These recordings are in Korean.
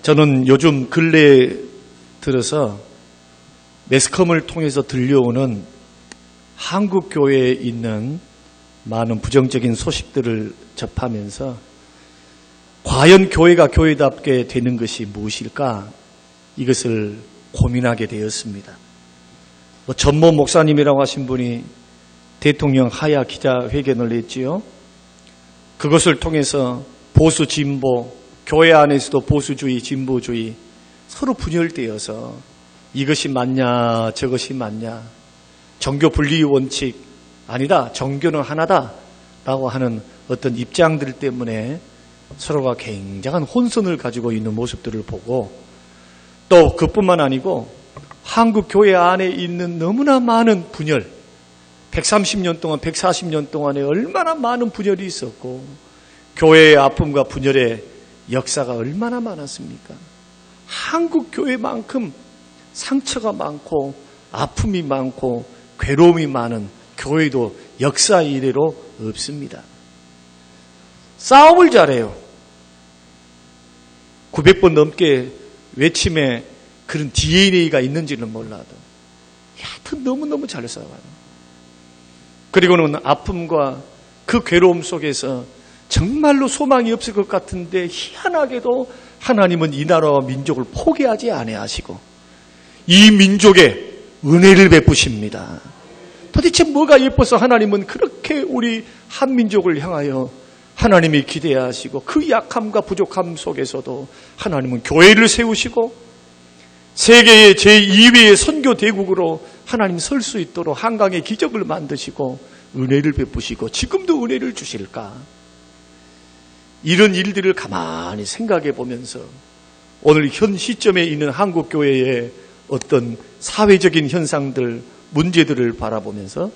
저는 요즘 근래에 들어서 매스컴을 통해서 들려오는 한국 교회에 있는 많은 부정적인 소식들을 접하면서 과연 교회가 교회답게 되는 것이 무엇일까? 이것을 고민하게 되었습니다. 전모 목사님이라고 하신 분이 대통령 하야 기자회견을 했지요. 그것을 통해서 보수 진보, 교회 안에서도 보수주의, 진보주의 서로 분열되어서 이것이 맞냐 저것이 맞냐, 정교 분리 원칙 아니다, 정교는 하나다라고 하는 어떤 입장들 때문에 서로가 굉장한 혼선을 가지고 있는 모습들을 보고, 또 그뿐만 아니고 한국 교회 안에 있는 너무나 많은 분열, 130년 동안 140년 동안에 얼마나 많은 분열이 있었고 교회의 아픔과 분열의 역사가 얼마나 많았습니까? 한국 교회만큼 상처가 많고 아픔이 많고 괴로움이 많은 교회도 역사 이래로 없습니다. 싸움을 잘해요. 900번 넘게 외침에 그런 DNA가 있는지는 몰라도 하여튼 너무너무 잘 싸워요. 그리고는 아픔과 그 괴로움 속에서 정말로 소망이 없을 것 같은데 희한하게도 하나님은 이 나라와 민족을 포기하지 아니하시고 이 민족에 은혜를 베푸십니다. 도대체 뭐가 예뻐서 하나님은 그렇게 우리 한민족을 향하여 하나님이 기대하시고 그 약함과 부족함 속에서도 하나님은 교회를 세우시고 세계의 제2위의 선교 대국으로 하나님 설 수 있도록 한강의 기적을 만드시고 은혜를 베푸시고 지금도 은혜를 주실까? 이런 일들을 가만히 생각해 보면서 오늘 현 시점에 있는 한국 교회의 어떤 사회적인 현상들, 문제들을 바라보면서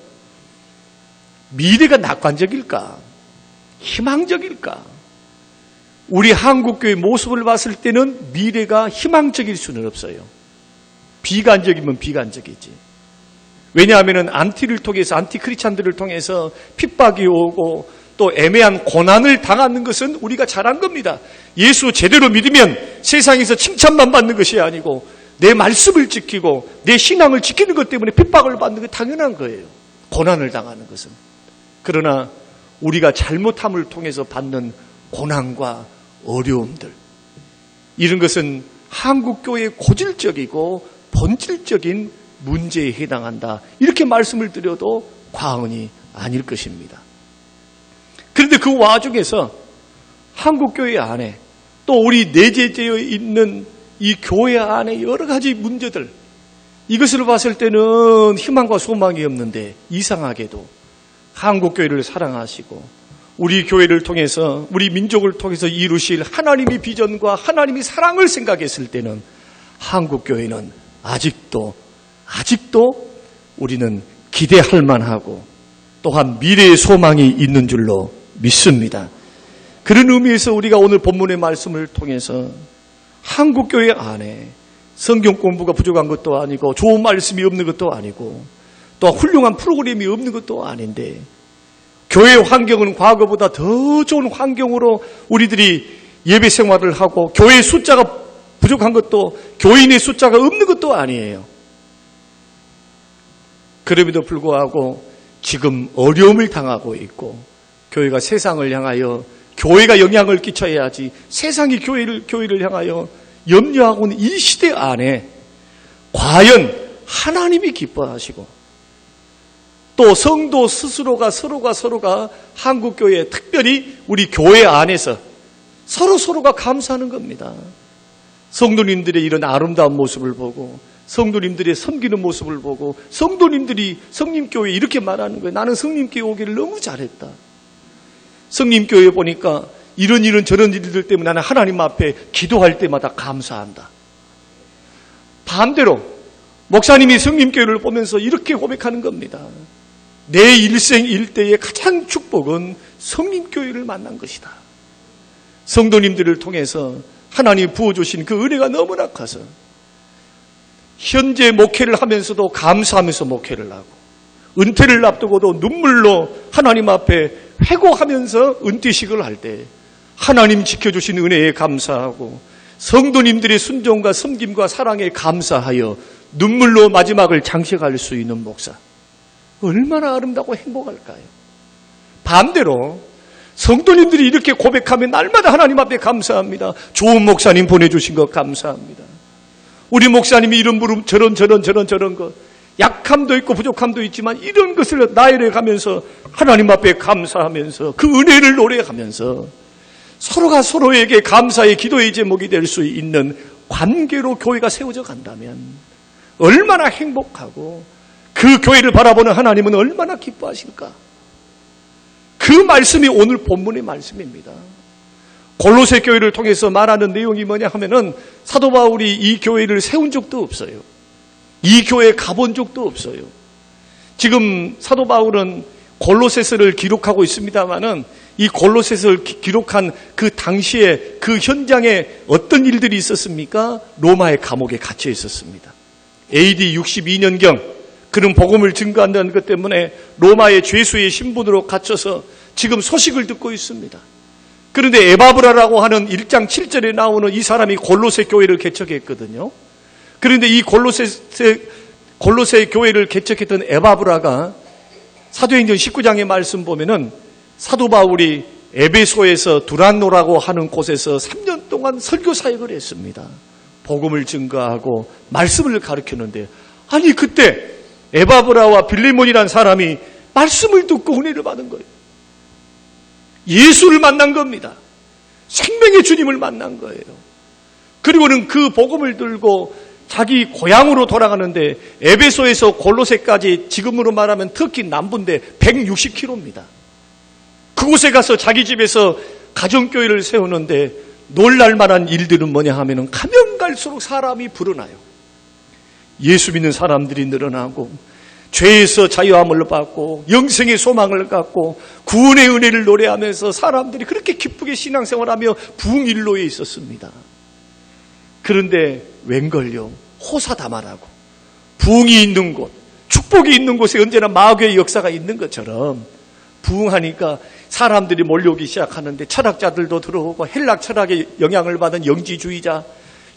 미래가 낙관적일까? 희망적일까? 우리 한국교회 모습을 봤을 때는 미래가 희망적일 수는 없어요. 비관적이면 비관적이지. 왜냐하면 안티를 통해서, 안티크리스찬들을 통해서 핍박이 오고 또 애매한 고난을 당하는 것은 우리가 잘한 겁니다. 예수 제대로 믿으면 세상에서 칭찬만 받는 것이 아니고 내 말씀을 지키고 내 신앙을 지키는 것 때문에 핍박을 받는 게 당연한 거예요. 고난을 당하는 것은. 그러나 우리가 잘못함을 통해서 받는 고난과 어려움들, 이런 것은 한국교회의 고질적이고 본질적인 문제에 해당한다. 이렇게 말씀을 드려도 과언이 아닐 것입니다. 그런데 그 와중에서 한국교회 안에 또 우리 내재되어 있는 이 교회 안에 여러 가지 문제들, 이것을 봤을 때는 희망과 소망이 없는데 이상하게도 한국교회를 사랑하시고 우리 교회를 통해서, 우리 민족을 통해서 이루실 하나님의 비전과 하나님의 사랑을 생각했을 때는 한국교회는 아직도 우리는 기대할 만하고 또한 미래의 소망이 있는 줄로 믿습니다. 그런 의미에서 우리가 오늘 본문의 말씀을 통해서 한국교회 안에 성경 공부가 부족한 것도 아니고 좋은 말씀이 없는 것도 아니고 또 훌륭한 프로그램이 없는 것도 아닌데 교회 환경은 과거보다 더 좋은 환경으로 우리들이 예배 생활을 하고 교회 숫자가 부족한 것도 교인의 숫자가 없는 것도 아니에요. 그럼에도 불구하고 지금 어려움을 당하고 있고 교회가 세상을 향하여 교회가 영향을 끼쳐야지 세상이 교회를 향하여 염려하고 있는 이 시대 안에 과연 하나님이 기뻐하시고 또 성도 스스로가 서로가 한국교회, 특별히 우리 교회 안에서 서로가 감사하는 겁니다. 성도님들의 이런 아름다운 모습을 보고 성도님들의 섬기는 모습을 보고 성도님들이 성림교회 이렇게 말하는 거예요. 나는 성림교회 오기를 너무 잘했다. 성림교회 보니까 이런 저런 일들 때문에 나는 하나님 앞에 기도할 때마다 감사한다. 반대로 목사님이 성림교회를 보면서 이렇게 고백하는 겁니다. 내 일생 일대의 가장 축복은 성림교회를 만난 것이다. 성도님들을 통해서 하나님이 부어주신 그 은혜가 너무나 커서 현재 목회를 하면서도 감사하면서 목회를 하고 은퇴를 앞두고도 눈물로 하나님 앞에 회고하면서 은퇴식을 할 때 하나님 지켜주신 은혜에 감사하고 성도님들의 순종과 섬김과 사랑에 감사하여 눈물로 마지막을 장식할 수 있는 목사. 얼마나 아름답고 행복할까요? 반대로 성도님들이 이렇게 고백하면 날마다 하나님 앞에 감사합니다. 좋은 목사님 보내주신 것 감사합니다. 우리 목사님이 이런 부름 저런 것 약함도 있고 부족함도 있지만 이런 것을 나열해가면서 하나님 앞에 감사하면서 그 은혜를 노래하면서 서로가 서로에게 감사의 기도의 제목이 될 수 있는 관계로 교회가 세워져 간다면 얼마나 행복하고 그 교회를 바라보는 하나님은 얼마나 기뻐하실까? 그 말씀이 오늘 본문의 말씀입니다. 골로새 교회를 통해서 말하는 내용이 뭐냐 하면은 사도 바울이 이 교회를 세운 적도 없어요. 이 교회에 가본 적도 없어요. 지금 사도 바울은 골로새서를 기록하고 있습니다만은 이 골로새서를 기록한 그 당시에 그 현장에 어떤 일들이 있었습니까? 로마의 감옥에 갇혀 있었습니다. AD 62년경 그런 복음을 증거한다는 것 때문에 로마의 죄수의 신분으로 갇혀서 지금 소식을 듣고 있습니다. 그런데 에바브라라고 하는 1장 7절에 나오는 이 사람이 골로새 교회를 개척했거든요. 그런데 이 골로새 교회를 개척했던 에바브라가 사도행전 19장의 말씀 보면은 사도 바울이 에베소에서 두란노라고 하는 곳에서 3년 동안 설교 사역을 했습니다. 복음을 증거하고 말씀을 가르쳤는데 아니 그때 에바브라와 빌레몬이라는 사람이 말씀을 듣고 은혜를 받은 거예요. 예수를 만난 겁니다. 생명의 주님을 만난 거예요. 그리고는 그 복음을 들고 자기 고향으로 돌아가는데 에베소에서 골로새까지 지금으로 말하면 터키 남부인데 160km입니다. 그곳에 가서 자기 집에서 가정교회를 세우는데 놀랄만한 일들은 뭐냐 하면은 가면 갈수록 사람이 불어나요. 예수 믿는 사람들이 늘어나고 죄에서 자유함을 받고 영생의 소망을 갖고 구원의 은혜를 노래하면서 사람들이 그렇게 기쁘게 신앙생활하며 부흥일로에 있었습니다. 그런데 웬걸요? 호사다마라고 부흥이 있는 곳, 축복이 있는 곳에 언제나 마귀의 역사가 있는 것처럼 부흥하니까 사람들이 몰려오기 시작하는데 철학자들도 들어오고 헬락 철학의 영향을 받은 영지주의자,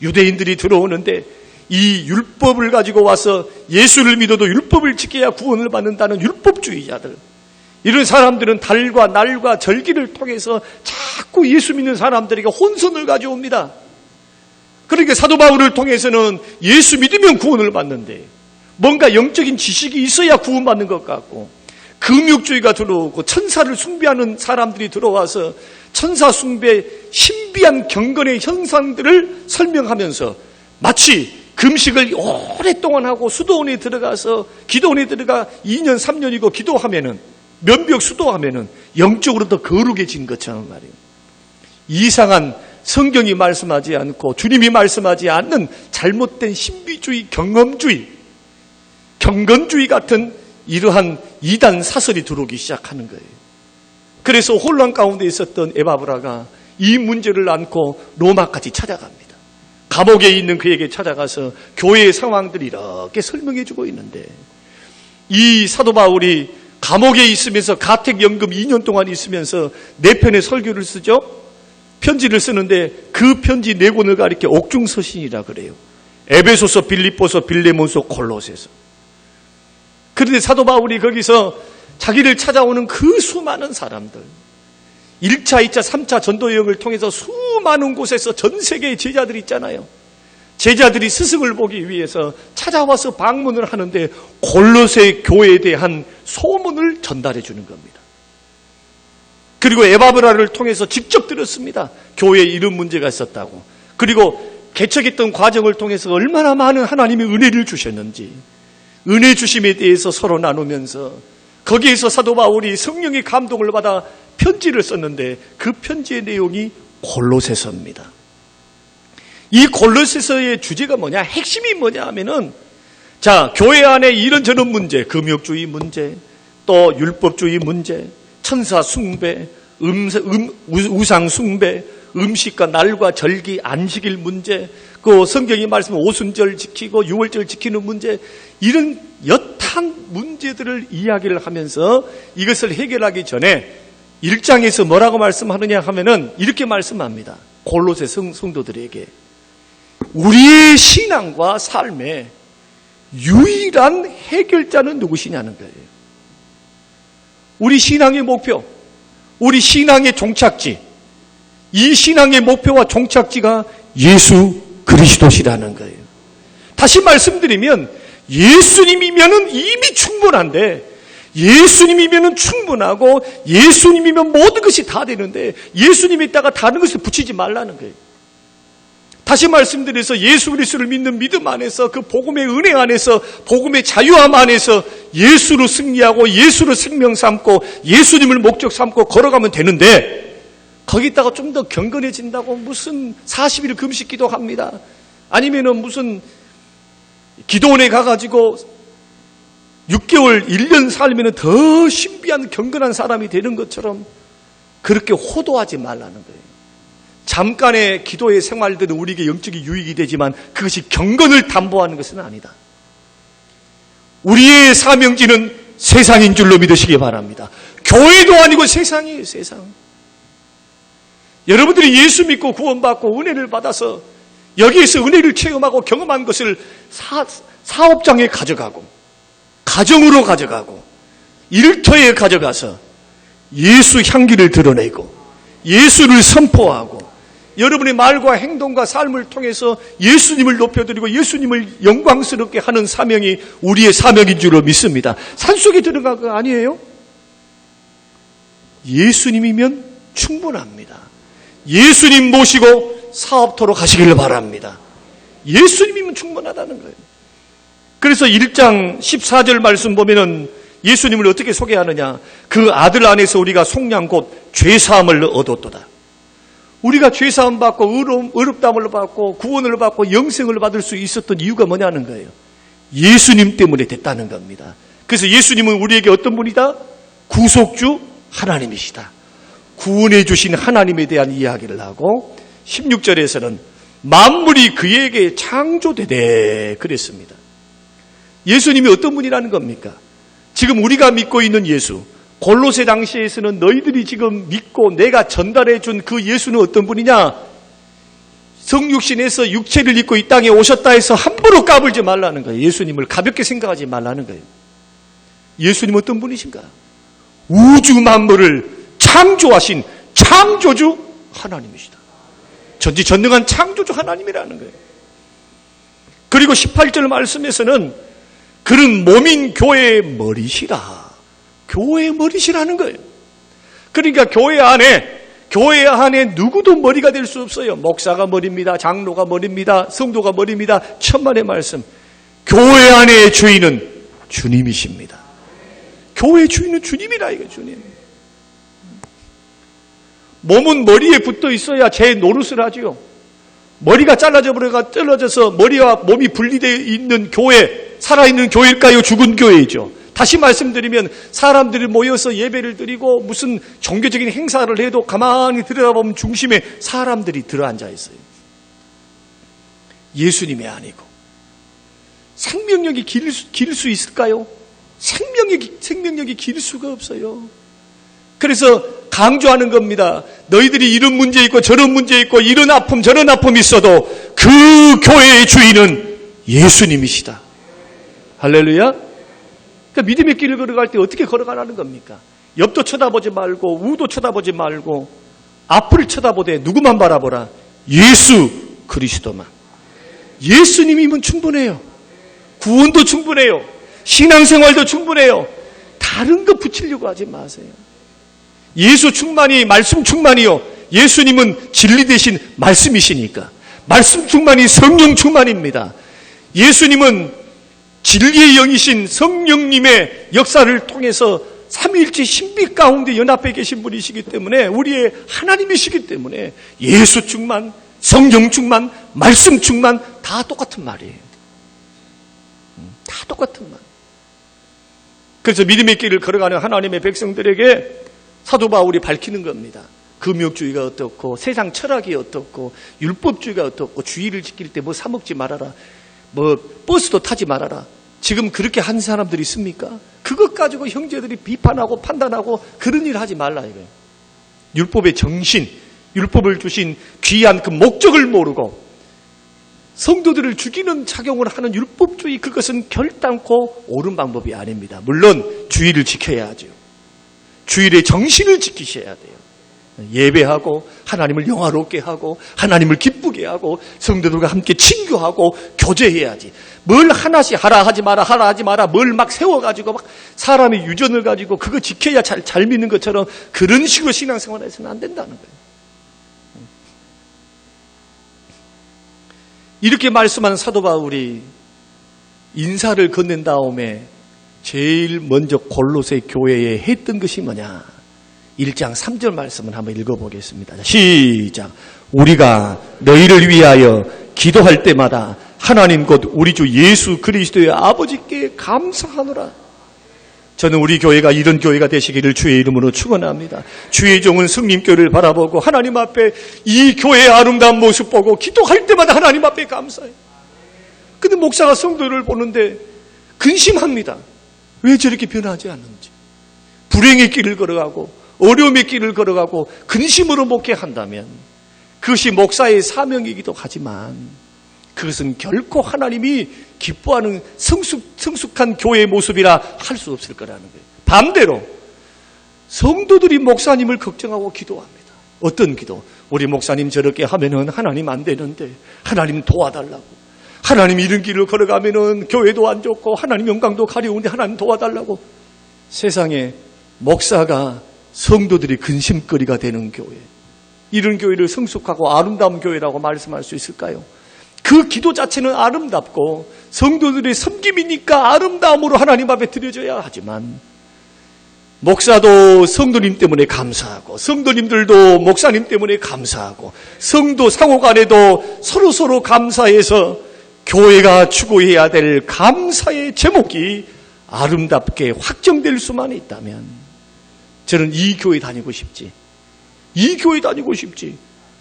유대인들이 들어오는데 이 율법을 가지고 와서 예수를 믿어도 율법을 지켜야 구원을 받는다는 율법주의자들, 이런 사람들은 달과 날과 절기를 통해서 자꾸 예수 믿는 사람들에게 혼선을 가져옵니다. 그러니까 사도 바울을 통해서는 예수 믿으면 구원을 받는데 뭔가 영적인 지식이 있어야 구원받는 것 같고, 금욕주의가 들어오고 천사를 숭배하는 사람들이 들어와서 천사 숭배 신비한 경건의 현상들을 설명하면서 마치 금식을 오랫동안 하고 수도원에 들어가서 기도원에 들어가 2년 3년이고 기도하면은 면벽 수도하면은 영적으로 더 거룩해진 것처럼 말이에요. 이상한 성경이 말씀하지 않고 주님이 말씀하지 않는 잘못된 신비주의, 경험주의, 경건주의 같은 이러한 이단 사설이 들어오기 시작하는 거예요. 그래서 혼란 가운데 있었던 에바브라가 이 문제를 안고 로마까지 찾아갑니다. 감옥에 있는 그에게 찾아가서 교회의 상황들을 이렇게 설명해 주고 있는데, 이 사도 바울이 감옥에 있으면서 가택연금 2년 동안 있으면서 4편의 설교를 쓰죠. 편지를 쓰는데 그 편지 4권을 가리켜 옥중서신이라 그래요. 에베소서, 빌립보서, 빌레몬서, 골로새서. 그런데 사도 바울이 거기서 자기를 찾아오는 그 수많은 사람들, 1차, 2차, 3차 전도 여행을 통해서 수많은 곳에서 전 세계의 제자들이 있잖아요. 제자들이 스승을 보기 위해서 찾아와서 방문을 하는데 골로새 교회에 대한 소문을 전달해 주는 겁니다. 그리고 에바브라를 통해서 직접 들었습니다. 교회에 이런 문제가 있었다고. 그리고 개척했던 과정을 통해서 얼마나 많은 하나님의 은혜를 주셨는지, 은혜 주심에 대해서 서로 나누면서 거기에서 사도 바울이 성령의 감동을 받아 편지를 썼는데 그 편지의 내용이 골로새서입니다. 이 골로새서의 주제가 뭐냐, 핵심이 뭐냐 하면은, 자, 교회 안에 이런저런 문제, 금욕주의 문제, 또 율법주의 문제, 천사 숭배, 우상 숭배, 음식과 날과 절기, 안식일 문제, 그 성경이 말씀 오순절 지키고 유월절 지키는 문제, 이런 여탄 문제들을 이야기를 하면서 이것을 해결하기 전에 1장에서 뭐라고 말씀하느냐 하면은 이렇게 말씀합니다. 골로새 성도들에게 우리의 신앙과 삶의 유일한 해결자는 누구시냐는 거예요. 우리 신앙의 목표, 우리 신앙의 종착지, 이 신앙의 목표와 종착지가 예수 그리스도시라는 거예요. 다시 말씀드리면 예수님이면은 이미 충분한데, 예수님이면은 충분하고 예수님이면 모든 것이 다 되는데 예수님이 있다가 다른 것을 붙이지 말라는 거예요. 다시 말씀드려서 예수 그리스도를 믿는 믿음 안에서, 그 복음의 은혜 안에서, 복음의 자유함 안에서 예수로 승리하고 예수로 생명 삼고 예수님을 목적 삼고 걸어가면 되는데, 거기다가 좀 더 경건해진다고 무슨 40일 금식 기도합니다, 아니면은 무슨 기도원에 가가지고 6개월, 1년 살면은 더 신비한 경건한 사람이 되는 것처럼 그렇게 호도하지 말라는 거예요. 잠깐의 기도의 생활들은 우리에게 영적인 유익이 되지만 그것이 경건을 담보하는 것은 아니다. 우리의 사명지는 세상인 줄로 믿으시기 바랍니다. 교회도 아니고 세상이에요, 세상. 여러분들이 예수 믿고 구원받고 은혜를 받아서 여기에서 은혜를 체험하고 경험한 것을 사업장에 가져가고, 가정으로 가져가고, 일터에 가져가서 예수 향기를 드러내고 예수를 선포하고 여러분의 말과 행동과 삶을 통해서 예수님을 높여드리고 예수님을 영광스럽게 하는 사명이 우리의 사명인 줄로 믿습니다. 산속에 들어간 거 아니에요? 예수님이면 충분합니다. 예수님 모시고 사업터로 가시기를 바랍니다. 예수님이면 충분하다는 거예요. 그래서 1장 14절 말씀 보면은 예수님을 어떻게 소개하느냐? 그 아들 안에서 우리가 속량 곧 죄사함을 얻었도다. 우리가 죄사함 받고 의롭다함을 받고 구원을 받고 영생을 받을 수 있었던 이유가 뭐냐는 거예요. 예수님 때문에 됐다는 겁니다. 그래서 예수님은 우리에게 어떤 분이다? 구속주 하나님이시다. 구원해 주신 하나님에 대한 이야기를 하고 16절에서는 만물이 그에게 창조되되 그랬습니다. 예수님이 어떤 분이라는 겁니까? 지금 우리가 믿고 있는 예수, 골로새 당시에서는 너희들이 지금 믿고 내가 전달해 준 그 예수는 어떤 분이냐? 성육신에서 육체를 입고 이 땅에 오셨다 해서 함부로 까불지 말라는 거예요. 예수님을 가볍게 생각하지 말라는 거예요. 예수님 어떤 분이신가? 우주 만물을 창조하신 창조주 하나님이시다. 전지전능한 창조주 하나님이라는 거예요. 그리고 18절 말씀에서는 그는 몸인 교회의 머리시라. 교회의 머리시라는 거예요. 그러니까 교회 안에 누구도 머리가 될 수 없어요. 목사가 머리입니다. 장로가 머리입니다. 성도가 머리입니다. 천만의 말씀. 교회 안의 주인은 주님이십니다. 교회의 주인은 주님이라 이거 주님. 몸은 머리에 붙어 있어야 제 노릇을 하지요. 머리가 잘라져서 머리와 몸이 분리되어 있는 교회, 살아있는 교회일까요? 죽은 교회이죠. 다시 말씀드리면 사람들이 모여서 예배를 드리고 무슨 종교적인 행사를 해도 가만히 들여다보면 중심에 사람들이 들어앉아 있어요. 예수님이 아니고. 생명력이 길 수 있을까요? 생명력이 길 수가 없어요. 그래서 강조하는 겁니다. 너희들이 이런 문제 있고 저런 문제 있고 이런 아픔 저런 아픔이 있어도 그 교회의 주인은 예수님이시다. 할렐루야. 그러니까 믿음의 길을 걸어갈 때 어떻게 걸어가라는 겁니까? 옆도 쳐다보지 말고 우도 쳐다보지 말고 앞을 쳐다보되 누구만 바라보라? 예수 그리스도만. 예수님이면 충분해요. 구원도 충분해요. 신앙생활도 충분해요. 다른 거 붙이려고 하지 마세요. 예수 충만이 말씀 충만이요. 예수님은 진리 대신 말씀이시니까. 말씀 충만이 성령 충만입니다. 예수님은 진리의 영이신 성령님의 역사를 통해서 삼위일체 신비 가운데 연합해 계신 분이시기 때문에 우리의 하나님이시기 때문에 예수 충만, 성령 충만, 말씀 충만 다 똑같은 말이에요. 다 똑같은 말. 그래서 믿음의 길을 걸어가는 하나님의 백성들에게 사도 바울이 밝히는 겁니다. 금욕주의가 어떻고 세상 철학이 어떻고 율법주의가 어떻고 주의를 지킬 때 뭐 사 먹지 말아라. 뭐 버스도 타지 말아라. 지금 그렇게 한 사람들이 있습니까? 그것 가지고 형제들이 비판하고 판단하고 그런 일 하지 말라 이거예요. 율법의 정신, 율법을 주신 귀한 그 목적을 모르고 성도들을 죽이는 작용을 하는 율법주의, 그것은 결단코 옳은 방법이 아닙니다. 물론 주의를 지켜야 하죠. 주일의 정신을 지키셔야 돼요. 예배하고 하나님을 영화롭게 하고 하나님을 기쁘게 하고 성도들과 함께 친교하고 교제해야지. 뭘 하나씩 하라 하지 마라 하라 하지 마라 뭘 막 세워가지고 막 사람의 유전을 가지고 그거 지켜야 잘 믿는 것처럼 그런 식으로 신앙생활을 해서는 안 된다는 거예요. 이렇게 말씀하는 사도 바울이 인사를 건넨 다음에 제일 먼저 골로새 교회에 했던 것이 뭐냐? 1장 3절 말씀을 한번 읽어보겠습니다. 시작. 우리가 너희를 위하여 기도할 때마다 하나님 곧 우리 주 예수 그리스도의 아버지께 감사하노라. 저는 우리 교회가 이런 교회가 되시기를 주의 이름으로 축원합니다. 주의 종은 성림교회를 바라보고 하나님 앞에 이 교회의 아름다운 모습 보고 기도할 때마다 하나님 앞에 감사해요. 근데 목사가 성도를 보는데 근심합니다. 왜 저렇게 변하지 않는지. 불행의 길을 걸어가고 어려움의 길을 걸어가고 근심으로 목회한다면 그것이 목사의 사명이기도 하지만 그것은 결코 하나님이 기뻐하는 성숙한 교회의 모습이라 할 수 없을 거라는 거예요. 반대로 성도들이 목사님을 걱정하고 기도합니다. 어떤 기도? 우리 목사님 저렇게 하면은 하나님 안 되는데 하나님 도와달라고. 하나님 이런 길을 걸어가면은 교회도 안 좋고 하나님 영광도 가려운데 하나님 도와달라고. 세상에 목사가 성도들이 근심거리가 되는 교회, 이런 교회를 성숙하고 아름다운 교회라고 말씀할 수 있을까요? 그 기도 자체는 아름답고 성도들의 섬김이니까 아름다움으로 하나님 앞에 드려져야 하지만 목사도 성도님 때문에 감사하고 성도님들도 목사님 때문에 감사하고 성도 상호간에도 서로 감사해서 교회가 추구해야 될 감사의 제목이 아름답게 확정될 수만 있다면 저는 이 교회 다니고 싶지. 이 교회 다니고 싶지.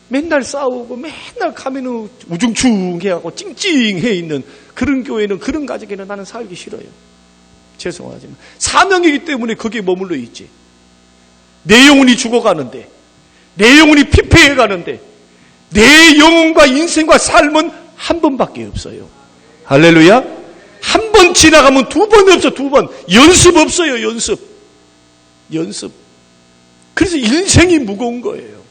맨날 싸우고 맨날 가면은 우중충해하고 찡찡해 있는 그런 교회는, 그런 가정에는 나는 살기 싫어요. 죄송하지만 사명이기 때문에 거기에 머물러 있지. 내 영혼이 죽어가는데, 내 영혼이 피폐해가는데 내 영혼과 인생과 삶은 한 번밖에 없어요. 할렐루야. 한 번 지나가면 두 번 없어. 두 번. 연습 없어요. 연습. 그래서 인생이 무거운 거예요.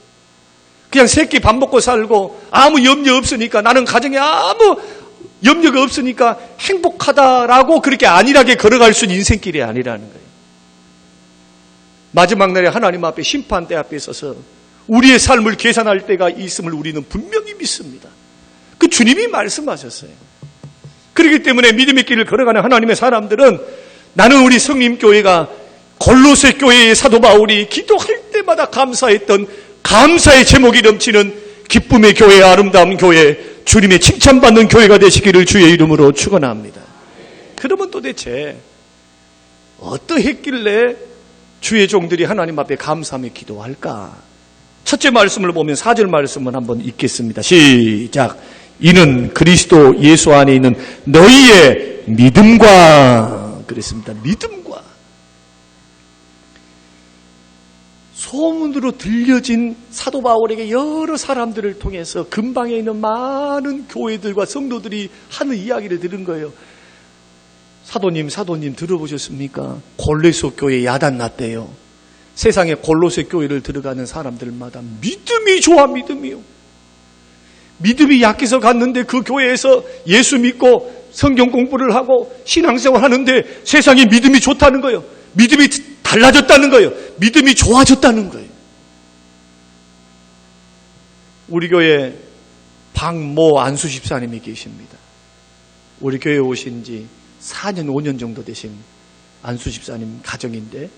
그냥 새끼 밥 먹고 살고 아무 염려 없으니까, 나는 가정에 아무 염려가 없으니까 행복하다라고 그렇게 안일하게 걸어갈 수 있는 인생길이 아니라는 거예요. 마지막 날에 하나님 앞에 심판대 앞에 서서 우리의 삶을 계산할 때가 있음을 우리는 분명히 믿습니다. 그 주님이 말씀하셨어요. 그렇기 때문에 믿음의 길을 걸어가는 하나님의 사람들은, 나는 우리 성림교회가 골로새 교회의 사도 바울이 기도할 때마다 감사했던 감사의 제목이 넘치는 기쁨의 교회, 아름다운 교회, 주님의 칭찬받는 교회가 되시기를 주의 이름으로 축원합니다. 그러면 도대체 어떠했길래 주의 종들이 하나님 앞에 감사하며 기도할까? 첫째 말씀을 보면 4절 말씀을 한번 읽겠습니다. 시작. 이는 그리스도 예수 안에 있는 너희의 믿음과, 그랬습니다. 믿음과. 소문으로 들려진 사도 바울에게 여러 사람들을 통해서 근방에 있는 많은 교회들과 성도들이 하는 이야기를 들은 거예요. 사도님 들어보셨습니까? 골로새 교회 야단 났대요. 세상에 골로새 교회를 들어가는 사람들마다 믿음이 좋아, 믿음이요. 믿음이 약해서 갔는데 그 교회에서 예수 믿고 성경 공부를 하고 신앙생활 하는데 세상에 믿음이 좋다는 거예요. 믿음이 달라졌다는 거예요. 믿음이 좋아졌다는 거예요. 우리 교회 박모 안수 집사님이 계십니다. 우리 교회에 오신 지 4년, 5년 정도 되신 안수 집사님 가정인데,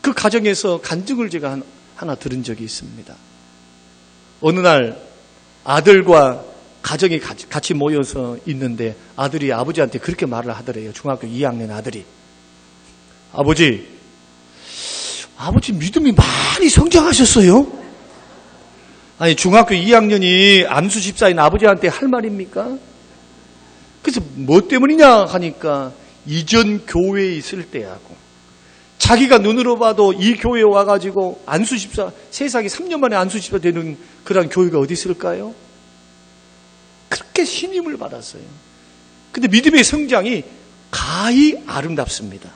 그 가정에서 간증을 제가 하나 들은 적이 있습니다. 어느 날 아들과 가정이 같이 모여서 있는데 아들이 아버지한테 그렇게 말을 하더래요. 중학교 2학년 아들이. 아버지 믿음이 많이 성장하셨어요? 아니, 중학교 2학년이 안수 집사인 아버지한테 할 말입니까? 그래서 뭐 때문이냐 하니까 이전 교회에 있을 때하고 자기가 눈으로 봐도 이 교회에 와가지고 안수 집사, 세상에 3년 만에 안수 집사 되는 그런 교회가 어디 있을까요? 그렇게 신임을 받았어요. 근데 믿음의 성장이 가히 아름답습니다.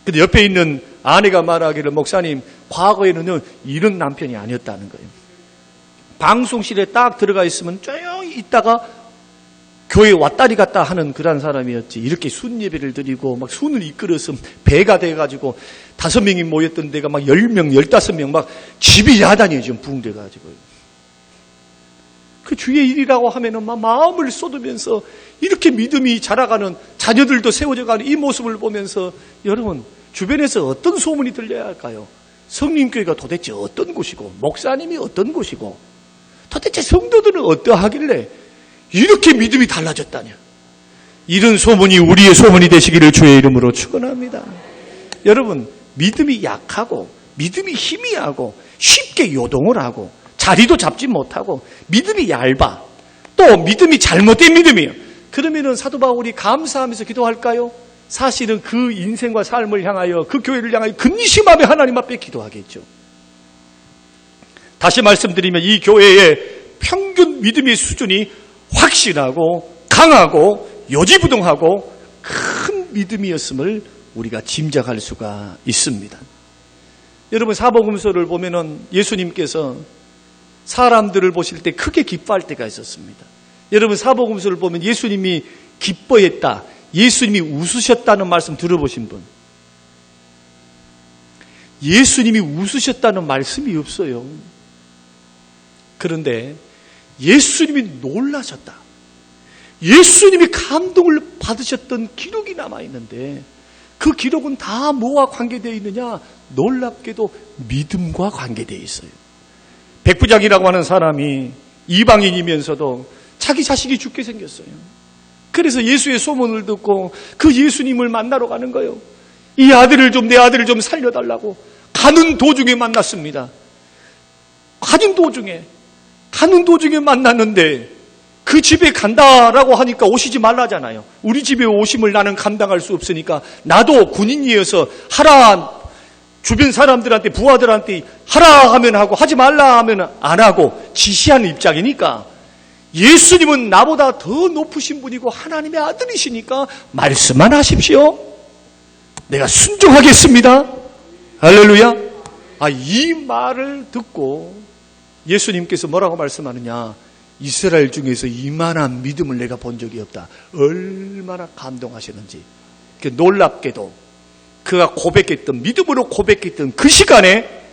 근데 옆에 있는 아내가 말하기를 목사님 과거에는요 이런 남편이 아니었다는 거예요. 방송실에 딱 들어가 있으면 조용히 있다가 교회 왔다리 갔다 하는 그런 사람이었지. 이렇게 순 예배를 드리고 막 순을 이끌어서 배가 돼가지고 5명이 모였던 데가 막 10명, 15명 막 집이 야단이에요. 지금 부흥돼가지고. 그 주의 일이라고 하면은 막 마음을 쏟으면서 이렇게 믿음이 자라가는 자녀들도 세워져가는 이 모습을 보면서 여러분 주변에서 어떤 소문이 들려야 할까요? 성림교회가 도대체 어떤 곳이고 목사님이 어떤 곳이고 도대체 성도들은 어떠하길래 이렇게 믿음이 달라졌다냐. 이런 소문이 우리의 소문이 되시기를 주의 이름으로 축원합니다. 여러분 믿음이 약하고 믿음이 희미하고 쉽게 요동을 하고 자리도 잡지 못하고 믿음이 얇아 또 믿음이 잘못된 믿음이에요. 그러면은 사도 바울이 감사하면서 기도할까요? 사실은 그 인생과 삶을 향하여 그 교회를 향하여 근심하며 하나님 앞에 기도하겠죠. 다시 말씀드리면 이 교회의 평균 믿음의 수준이 확실하고 강하고 요지부동하고 큰 믿음이었음을 우리가 짐작할 수가 있습니다. 여러분 사복음서를 보면은 예수님께서 사람들을 보실 때 크게 기뻐할 때가 있었습니다. 여러분 사복음서를 보면 예수님이 기뻐했다, 예수님이 웃으셨다는 말씀 들어보신 분? 예수님이 웃으셨다는 말씀이 없어요. 그런데 예수님이 놀라셨다, 예수님이 감동을 받으셨던 기록이 남아있는데 그 기록은 다 뭐와 관계되어 있느냐? 놀랍게도 믿음과 관계되어 있어요. 백부장이라고 하는 사람이 이방인이면서도 자기 자식이 죽게 생겼어요. 그래서 예수의 소문을 듣고 그 예수님을 만나러 가는 거예요. 이 아들을 좀, 내 아들을 좀 살려달라고. 가는 도중에 만났습니다. 가는 도중에 만났는데 그 집에 간다라고 하니까 오시지 말라잖아요. 우리 집에 오심을 나는 감당할 수 없으니까 나도 군인이어서 하라, 주변 사람들한테 부하들한테 하라 하면 하고 하지 말라 하면 안 하고 지시하는 입장이니까 예수님은 나보다 더 높으신 분이고 하나님의 아들이시니까 말씀만 하십시오. 내가 순종하겠습니다. 할렐루야. 이 말을 듣고 예수님께서 뭐라고 말씀하느냐? 이스라엘 중에서 이만한 믿음을 내가 본 적이 없다. 얼마나 감동하시는지. 놀랍게도 그가 고백했던, 믿음으로 고백했던 그 시간에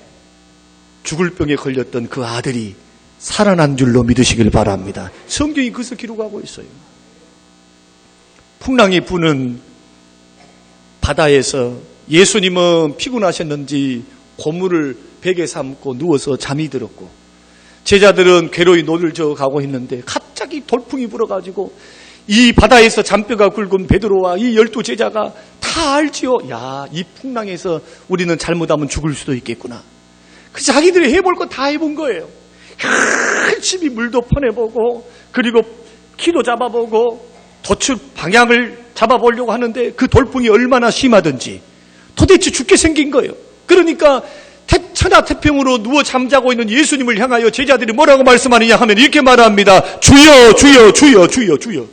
죽을 병에 걸렸던 그 아들이 살아난 줄로 믿으시길 바랍니다. 성경이 그것을 기록하고 있어요. 풍랑이 부는 바다에서 예수님은 피곤하셨는지 고물을 베개 삼고 누워서 잠이 들었고 제자들은 괴로이 노를 저어가고 있는데 갑자기 돌풍이 불어가지고 이 바다에서 잔뼈가 굵은 베드로와 이 12제자가 다 알지요. 야, 이 풍랑에서 우리는 잘못하면 죽을 수도 있겠구나. 그래서 자기들이 해볼 거 다 해본 거예요. 열심히 물도 퍼내보고 그리고 키도 잡아보고 도출 방향을 잡아보려고 하는데 그 돌풍이 얼마나 심하든지 도대체 죽게 생긴 거예요. 그러니까 천하태평으로 누워 잠자고 있는 예수님을 향하여 제자들이 뭐라고 말씀하느냐 하면 이렇게 말합니다. 주여 주여 주여 주여 주여.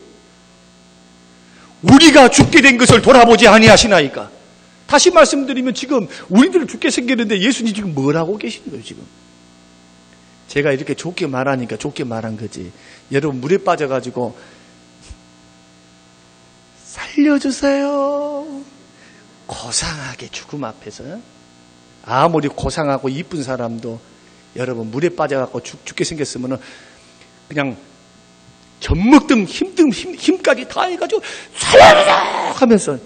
우리가 죽게 된 것을 돌아보지 아니하시나이까. 다시 말씀드리면 지금 우리들 죽게 생겼는데 예수님 지금 뭘 하고 계신 거예요 지금. 제가 이렇게 좋게 말하니까 좋게 말한 거지. 여러분 물에 빠져가지고 살려주세요. 고상하게 죽음 앞에서 아무리 고상하고 이쁜 사람도 여러분 물에 빠져갖고 죽게 생겼으면 그냥 젖먹든 힘까지 다 해가지고 살려주세요 하면서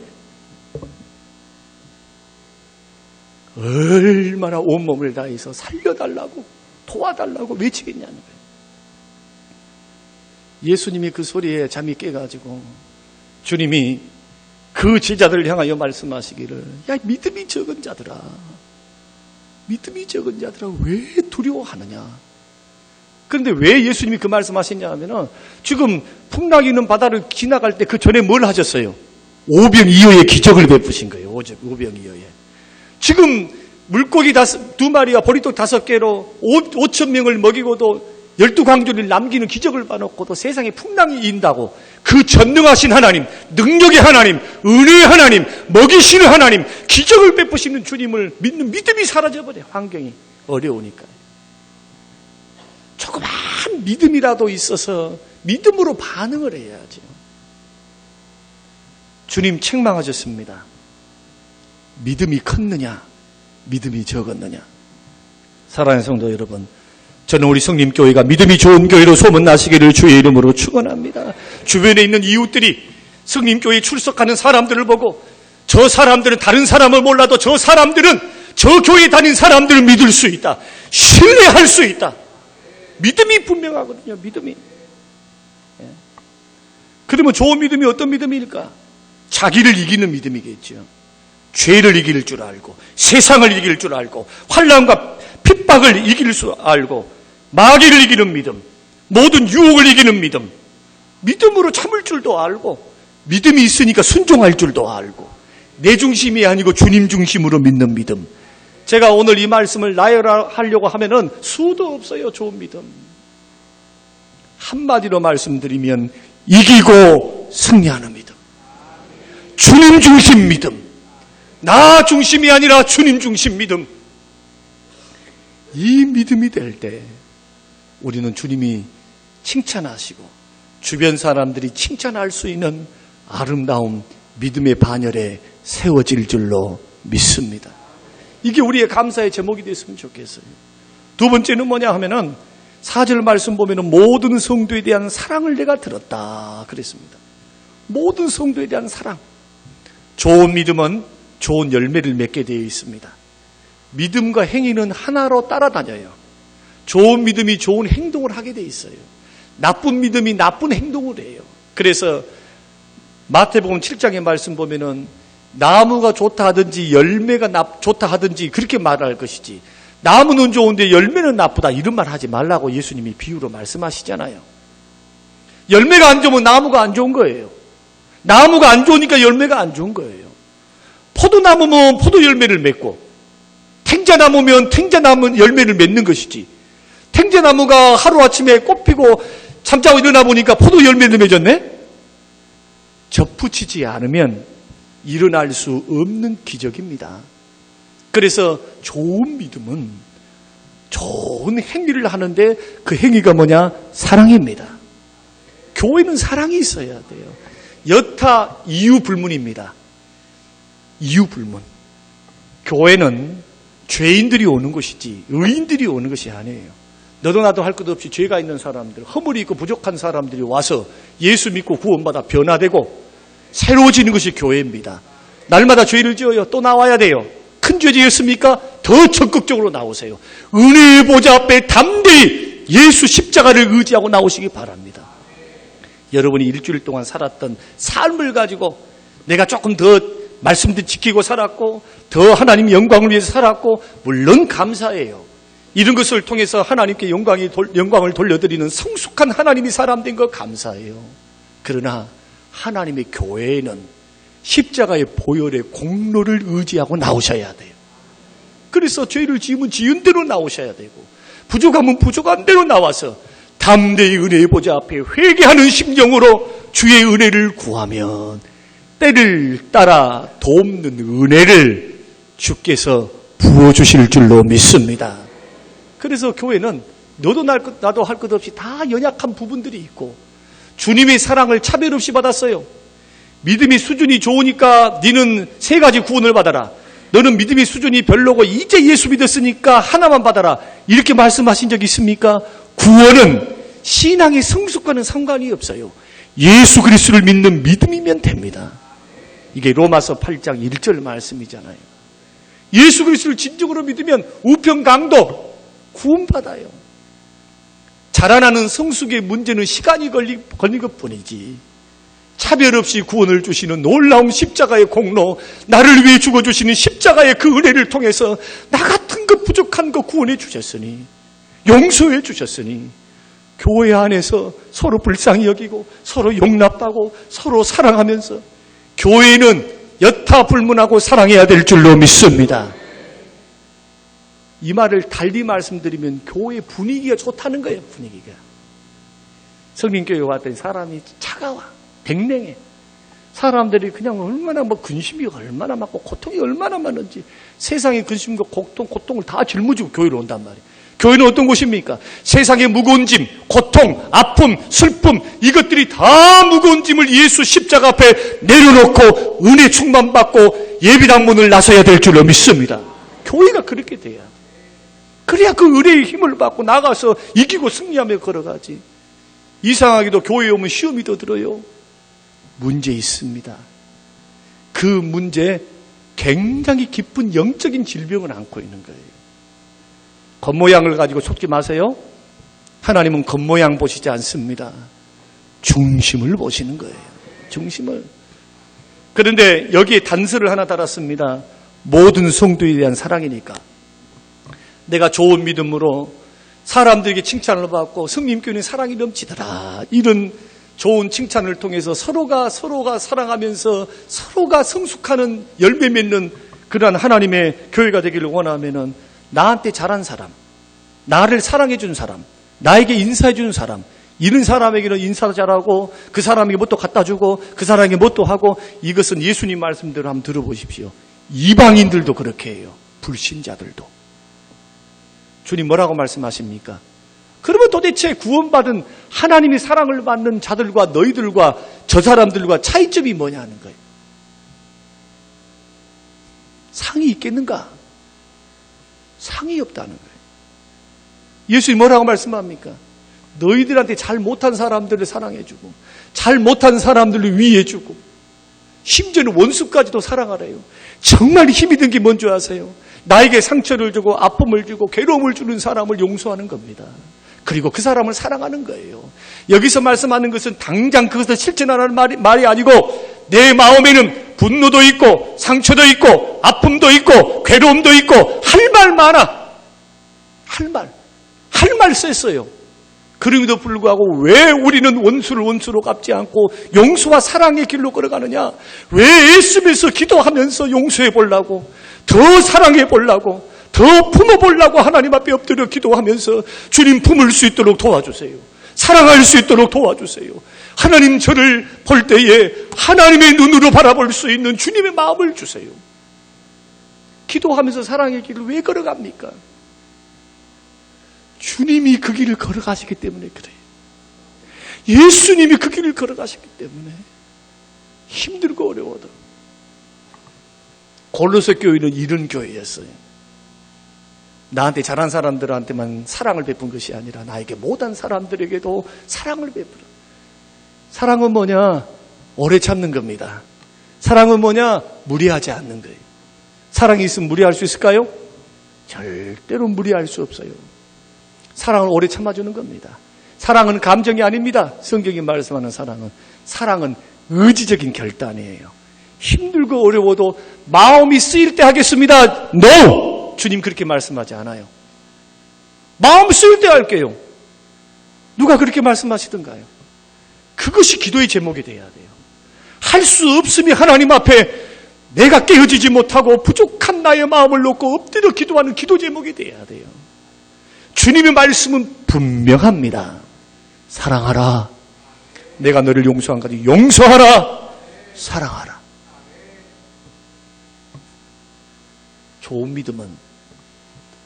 얼마나 온몸을 다해서 살려달라고 도와달라고 외치겠냐는 거예요. 예수님이 그 소리에 잠이 깨가지고 주님이 그 제자들을 향하여 말씀하시기를 야 믿음이 적은 자들아 왜 두려워하느냐. 그런데 왜 예수님이 그 말씀하셨냐 하면은 지금 풍랑이 있는 바다를 지나갈 때 그 전에 뭘 하셨어요? 오병이어의 기적을 베푸신 거예요. 오병이어의. 지금 물고기 2마리와 보리떡 5개로 5,000명을 먹이고도 12광주를 남기는 기적을 봐놓고도 세상에 풍랑이 인다고 그 전능하신 하나님, 능력의 하나님, 은혜의 하나님, 먹이시는 하나님, 기적을 베푸시는 주님을 믿는 믿음이 사라져버려요. 환경이 어려우니까. 조그만 믿음이라도 있어서 믿음으로 반응을 해야죠. 주님 책망하셨습니다. 믿음이 컸느냐, 믿음이 적었느냐. 사랑하는 성도 여러분, 저는 우리 성림교회가 믿음이 좋은 교회로 소문나시기를 주의 이름으로 축원합니다. 주변에 있는 이웃들이 성림교회에 출석하는 사람들을 보고 저 사람들은 다른 사람을 몰라도 저 사람들은 저 교회에 다닌 사람들을 믿을 수 있다. 신뢰할 수 있다. 믿음이 분명하거든요. 믿음이. 그러면 좋은 믿음이 어떤 믿음일까? 자기를 이기는 믿음이겠죠. 죄를 이길 줄 알고 세상을 이길 줄 알고 환난과 핍박을 이길 줄 알고 마귀를 이기는 믿음, 모든 유혹을 이기는 믿음, 믿음으로 참을 줄도 알고 믿음이 있으니까 순종할 줄도 알고 내 중심이 아니고 주님 중심으로 믿는 믿음. 제가 오늘 이 말씀을 나열하려고 하면은 수도 없어요. 좋은 믿음. 한마디로 말씀드리면 이기고 승리하는 믿음. 주님 중심 믿음. 나 중심이 아니라 주님 중심 믿음. 이 믿음이 될 때 우리는 주님이 칭찬하시고 주변 사람들이 칭찬할 수 있는 아름다운 믿음의 반열에 세워질 줄로 믿습니다. 이게 우리의 감사의 제목이 됐으면 좋겠어요. 두 번째는 뭐냐 하면은 4절 말씀 보면은 모든 성도에 대한 사랑을 내가 들었다 그랬습니다. 모든 성도에 대한 사랑. 좋은 믿음은 좋은 열매를 맺게 되어 있습니다. 믿음과 행위는 하나로 따라다녀요. 좋은 믿음이 좋은 행동을 하게 되어 있어요. 나쁜 믿음이 나쁜 행동을 해요. 그래서 마태복음 7장의 말씀 보면은 나무가 좋다 하든지 열매가 좋다 하든지 그렇게 말할 것이지 나무는 좋은데 열매는 나쁘다 이런 말 하지 말라고 예수님이 비유로 말씀하시잖아요. 열매가 안 좋으면 나무가 안 좋은 거예요. 나무가 안 좋으니까 열매가 안 좋은 거예요. 포도나무면 포도 열매를 맺고 탱자나무면 탱자나무 열매를 맺는 것이지 탱자나무가 하루아침에 꽃피고 잠자고 일어나 보니까 포도 열매를 맺었네? 접붙이지 않으면 일어날 수 없는 기적입니다. 그래서 좋은 믿음은 좋은 행위를 하는데 그 행위가 뭐냐? 사랑입니다. 교회는 사랑이 있어야 돼요. 여타 이유 불문입니다. 이유 불문. 교회는 죄인들이 오는 것이지 의인들이 오는 것이 아니에요. 너도 나도 할 것 없이 죄가 있는 사람들, 허물이 있고 부족한 사람들이 와서 예수 믿고 구원받아 변화되고 새로워지는 것이 교회입니다. 날마다 죄를 지어요. 또 나와야 돼요. 큰 죄 지었습니까? 더 적극적으로 나오세요. 은혜의 보좌 앞에 담대히 예수 십자가를 의지하고 나오시기 바랍니다. 여러분이 일주일 동안 살았던 삶을 가지고 내가 조금 더 말씀도 지키고 살았고 더 하나님 영광을 위해서 살았고 물론 감사해요. 이런 것을 통해서 하나님께 영광을 돌려드리는 성숙한 하나님이 사람 된 거 감사해요. 그러나 하나님의 교회에는 십자가의 보혈의 공로를 의지하고 나오셔야 돼요. 그래서 죄를 지으면 지은 대로 나오셔야 되고 부족하면 부족한 대로 나와서 담대히 은혜의 보좌 앞에 회개하는 심정으로 주의 은혜를 구하면 때를 따라 돕는 은혜를 주께서 부어주실 줄로 믿습니다. 그래서 교회는 너도 나도 할 것 없이 다 연약한 부분들이 있고 주님의 사랑을 차별 없이 받았어요. 믿음의 수준이 좋으니까 너는 3가지 구원을 받아라. 너는 믿음의 수준이 별로고 이제 예수 믿었으니까 하나만 받아라. 이렇게 말씀하신 적 있습니까? 구원은 신앙의 성숙과는 상관이 없어요. 예수 그리스도를 믿는 믿음이면 됩니다. 이게 로마서 8장 1절 말씀이잖아요. 예수 그리스도를 진정으로 믿으면 우편강도 구원받아요. 자라나는 성숙의 문제는 시간이 걸린 것뿐이지 차별 없이 구원을 주시는 놀라운 십자가의 공로, 나를 위해 죽어주시는 십자가의 그 은혜를 통해서 나 같은 것 부족한 것 구원해 주셨으니 용서해 주셨으니 교회 안에서 서로 불쌍히 여기고 서로 용납하고 서로 사랑하면서 교회는 여타 불문하고 사랑해야 될 줄로 믿습니다. 이 말을 달리 말씀드리면 교회 분위기가 좋다는 거예요. 분위기가. 성민교회 왔더니 사람이 차가워, 백냉해. 사람들이 그냥 얼마나 근심이 얼마나 많고 고통이 얼마나 많은지 세상의 근심과 고통을 다 짊어지고 교회로 온단 말이에요. 교회는 어떤 곳입니까? 세상의 무거운 짐, 고통, 아픔, 슬픔 이것들이 다 무거운 짐을 예수 십자가 앞에 내려놓고 은혜 충만받고 예비당 문을 나서야 될 줄로 믿습니다. 교회가 그렇게 돼야 돼. 그래야 그 은혜의 힘을 받고 나가서 이기고 승리하며 걸어가지. 이상하게도 교회에 오면 시험이 더 들어요. 문제 있습니다. 그 문제에 굉장히 깊은 영적인 질병을 안고 있는 거예요. 겉모양을 가지고 속지 마세요. 하나님은 겉모양 보시지 않습니다. 중심을 보시는 거예요. 중심을. 그런데 여기에 단서를 하나 달았습니다. 모든 성도에 대한 사랑이니까. 내가 좋은 믿음으로 사람들에게 칭찬을 받고 성님교회는 사랑이 넘치더라. 이런 좋은 칭찬을 통해서 서로가 사랑하면서 서로가 성숙하는 열매 맺는 그러한 하나님의 교회가 되기를 원하면은 나한테 잘한 사람, 나를 사랑해 준 사람, 나에게 인사해 준 사람, 이런 사람에게는 인사도 잘하고 그 사람에게 뭣도 갖다 주고 그 사람에게 뭣도 하고 이것은 예수님 말씀대로 한번 들어보십시오. 이방인들도 그렇게 해요. 불신자들도. 주님 뭐라고 말씀하십니까? 그러면 도대체 구원받은 하나님의 사랑을 받는 자들과 너희들과 저 사람들과 차이점이 뭐냐는 거예요. 상이 있겠는가? 상이 없다는 거예요. 예수님이 뭐라고 말씀합니까? 너희들한테 잘 못한 사람들을 사랑해주고 잘 못한 사람들을 위해주고 심지어는 원수까지도 사랑하래요. 정말 힘이 든 게 뭔지 아세요? 나에게 상처를 주고 아픔을 주고 괴로움을 주는 사람을 용서하는 겁니다. 그리고 그 사람을 사랑하는 거예요. 여기서 말씀하는 것은 당장 그것을 실천하라는 말이 아니고 내 마음에는 분노도 있고 상처도 있고 아픔도 있고 괴로움도 있고 할 말 많아. 할 말 셌어요. 그럼에도 불구하고 왜 우리는 원수를 원수로 갚지 않고 용서와 사랑의 길로 걸어가느냐? 왜 애쓰면서 기도하면서 용서해 보려고 더 사랑해 보려고 더 품어보려고 하나님 앞에 엎드려 기도하면서 주님 품을 수 있도록 도와주세요. 사랑할 수 있도록 도와주세요. 하나님 저를 볼 때에 하나님의 눈으로 바라볼 수 있는 주님의 마음을 주세요. 기도하면서 사랑의 길을 왜 걸어갑니까? 주님이 그 길을 걸어가시기 때문에 그래요. 예수님이 그 길을 걸어가시기 때문에 힘들고 어려워도. 골로새 교회는 이런 교회였어요. 나한테 잘한 사람들한테만 사랑을 베푼 것이 아니라 나에게 못한 사람들에게도 사랑을 베풀어. 사랑은 뭐냐? 오래 참는 겁니다. 사랑은 뭐냐? 무리하지 않는 거예요. 사랑이 있으면 무리할 수 있을까요? 절대로 무리할 수 없어요. 사랑을 오래 참아주는 겁니다. 사랑은 감정이 아닙니다. 성경이 말씀하는 사랑은 의지적인 결단이에요. 힘들고 어려워도 마음이 쓰일 때 하겠습니다. No! 주님 그렇게 말씀하지 않아요. 마음 쓰일 때 할게요. 누가 그렇게 말씀하시던가요? 그것이 기도의 제목이 돼야 돼요. 할 수 없으면 하나님 앞에 내가 깨어지지 못하고 부족한 나의 마음을 놓고 엎드려 기도하는 기도 제목이 돼야 돼요. 주님의 말씀은 분명합니다. 사랑하라. 내가 너를 용서한 까지 용서하라. 사랑하라. 좋은 믿음은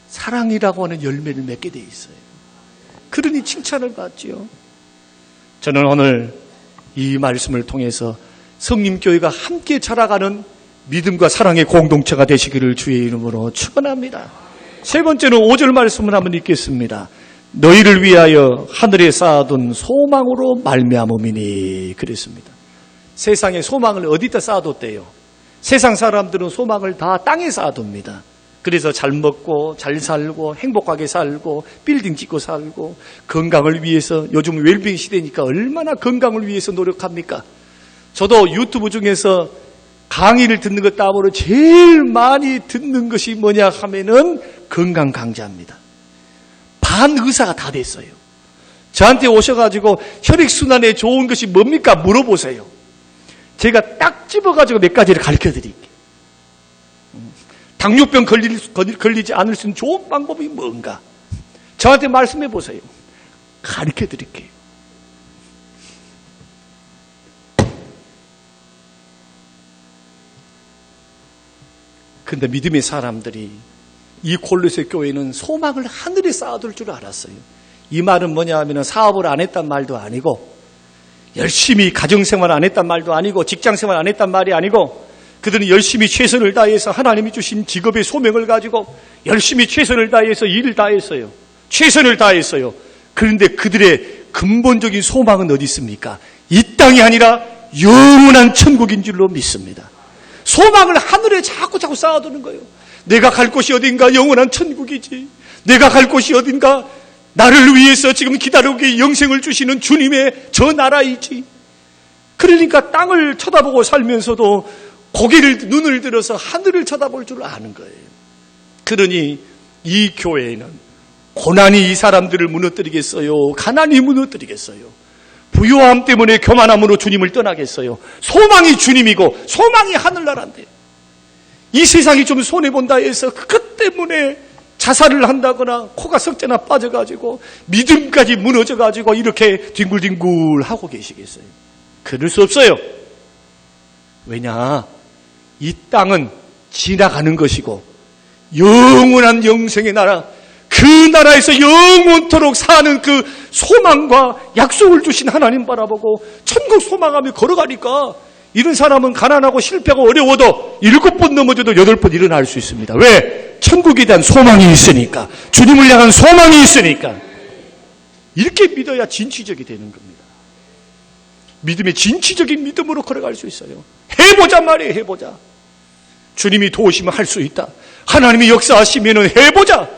사랑이라고 하는 열매를 맺게 돼 있어요. 그러니 칭찬을 받지요. 저는 오늘 이 말씀을 통해서 성림교회가 함께 자라가는 믿음과 사랑의 공동체가 되시기를 주의 이름으로 축원합니다. 세 번째는 5절 말씀을 한번 읽겠습니다. 너희를 위하여 하늘에 쌓아둔 소망으로 말미암음이니 그랬습니다. 세상에 소망을 어디다 쌓아뒀대요? 세상 사람들은 소망을 다 땅에 쌓아둡니다. 그래서 잘 먹고 잘 살고 행복하게 살고 빌딩 짓고 살고 건강을 위해서 요즘 웰빙 시대니까 얼마나 건강을 위해서 노력합니까? 저도 유튜브 중에서 강의를 듣는 것 다음으로 제일 많이 듣는 것이 뭐냐 하면은 건강 강좌입니다. 반 의사가 다 됐어요. 저한테 오셔가지고 혈액순환에 좋은 것이 뭡니까? 물어보세요. 제가 딱 집어가지고 몇 가지를 가르쳐 드릴게요. 당뇨병 걸리지 않을 수 있는 좋은 방법이 뭔가? 저한테 말씀해 보세요. 가르쳐 드릴게요. 그런데 믿음의 사람들이 이 골로새 교회는 소망을 하늘에 쌓아둘 줄 알았어요. 이 말은 뭐냐 하면 사업을 안 했단 말도 아니고 열심히 가정생활 안 했단 말도 아니고 직장생활 안 했단 말이 아니고 그들은 열심히 최선을 다해서 하나님이 주신 직업의 소명을 가지고 열심히 최선을 다해서 일을 다했어요. 최선을 다했어요. 그런데 그들의 근본적인 소망은 어디 있습니까? 이 땅이 아니라 영원한 천국인 줄로 믿습니다. 소망을 하늘에 자꾸 쌓아두는 거예요. 내가 갈 곳이 어딘가 영원한 천국이지. 내가 갈 곳이 어딘가 나를 위해서 지금 기다리고 영생을 주시는 주님의 저 나라이지. 그러니까 땅을 쳐다보고 살면서도 눈을 들어서 하늘을 쳐다볼 줄 아는 거예요. 그러니 이 교회에는 고난이 이 사람들을 무너뜨리겠어요? 가난이 무너뜨리겠어요? 부요함 때문에 교만함으로 주님을 떠나겠어요? 소망이 주님이고 소망이 하늘나라인데 이 세상이 좀 손해본다 해서 그것 때문에 자살을 한다거나 코가 석재나 빠져가지고 믿음까지 무너져가지고 이렇게 뒹굴뒹굴 하고 계시겠어요? 그럴 수 없어요. 왜냐? 이 땅은 지나가는 것이고 영원한 영생의 나라, 그 나라에서 영원토록 사는 그 소망과 약속을 주신 하나님 바라보고 천국 소망하며 걸어가니까 이런 사람은 가난하고 실패하고 어려워도 7번 넘어져도 8번 일어날 수 있습니다. 왜? 천국에 대한 소망이 있으니까. 주님을 향한 소망이 있으니까. 이렇게 믿어야 진취적이 되는 겁니다. 믿음의 진취적인 믿음으로 걸어갈 수 있어요. 해보자 말이에요. 해보자. 주님이 도우시면 할 수 있다. 하나님이 역사하시면 해보자.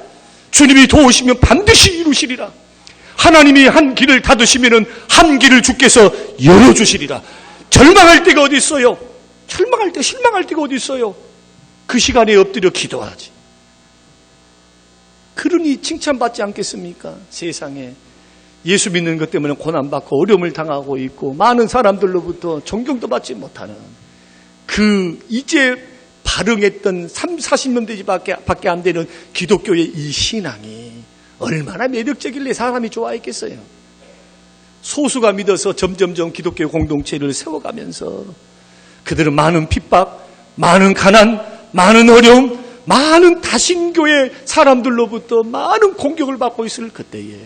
주님이 도우시면 반드시 이루시리라. 하나님이 한 길을 닫으시면 한 길을 주께서 열어주시리라. 절망할 때가 어디 있어요? 절망할 때, 실망할 때가 어디 있어요? 그 시간에 엎드려 기도하지. 그러니 칭찬받지 않겠습니까? 세상에 예수 믿는 것 때문에 고난받고 어려움을 당하고 있고 많은 사람들로부터 존경도 받지 못하는 그 이제 발흥했던 40년대 밖에 안 되는 기독교의 이 신앙이 얼마나 매력적일래 사람이 좋아했겠어요. 소수가 믿어서 점점점 기독교 공동체를 세워가면서 그들은 많은 핍박, 많은 가난, 많은 어려움, 많은 다신교의 사람들로부터 많은 공격을 받고 있을 그때에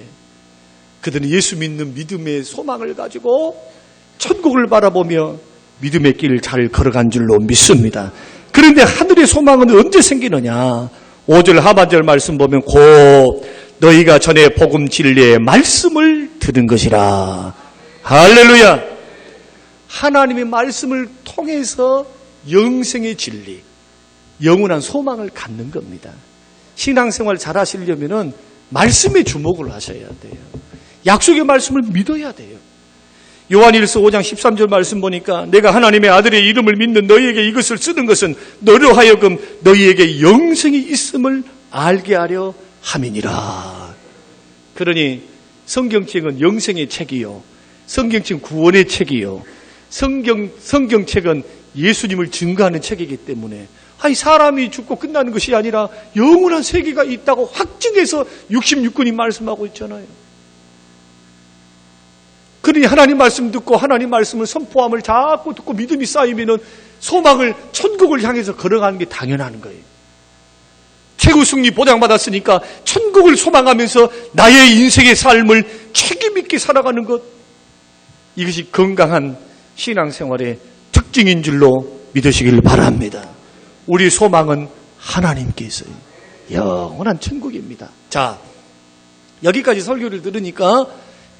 그들은 예수 믿는 믿음의 소망을 가지고 천국을 바라보며 믿음의 길을 잘 걸어간 줄로 믿습니다. 그런데 하늘의 소망은 언제 생기느냐? 5절 하반절 말씀 보면 곧 너희가 전에 복음 진리의 말씀을 들은 것이라. 할렐루야. 하나님의 말씀을 통해서 영생의 진리, 영원한 소망을 갖는 겁니다. 신앙생활 잘 하시려면 말씀에 주목을 하셔야 돼요. 약속의 말씀을 믿어야 돼요. 요한일서 5장 13절 말씀 보니까 내가 하나님의 아들의 이름을 믿는 너희에게 이것을 쓰는 것은 너로 하여금 너희에게 영생이 있음을 알게 하려 함이니라. 그러니 성경책은 영생의 책이요, 성경책은 구원의 책이요, 성경책은 예수님을 증거하는 책이기 때문에 사람이 죽고 끝나는 것이 아니라 영원한 세계가 있다고 확증해서 66권이 말씀하고 있잖아요. 그러니 하나님 말씀 듣고 하나님 말씀을 선포함을 자꾸 듣고 믿음이 쌓이면 소망을 천국을 향해서 걸어가는 게 당연한 거예요. 최고 승리 보장받았으니까 천국을 소망하면서 나의 인생의 삶을 책임 있게 살아가는 것, 이것이 건강한 신앙생활의 특징인 줄로 믿으시길 바랍니다. 우리 소망은 하나님께 있어요. 영원한 천국입니다. 자, 여기까지 설교를 들으니까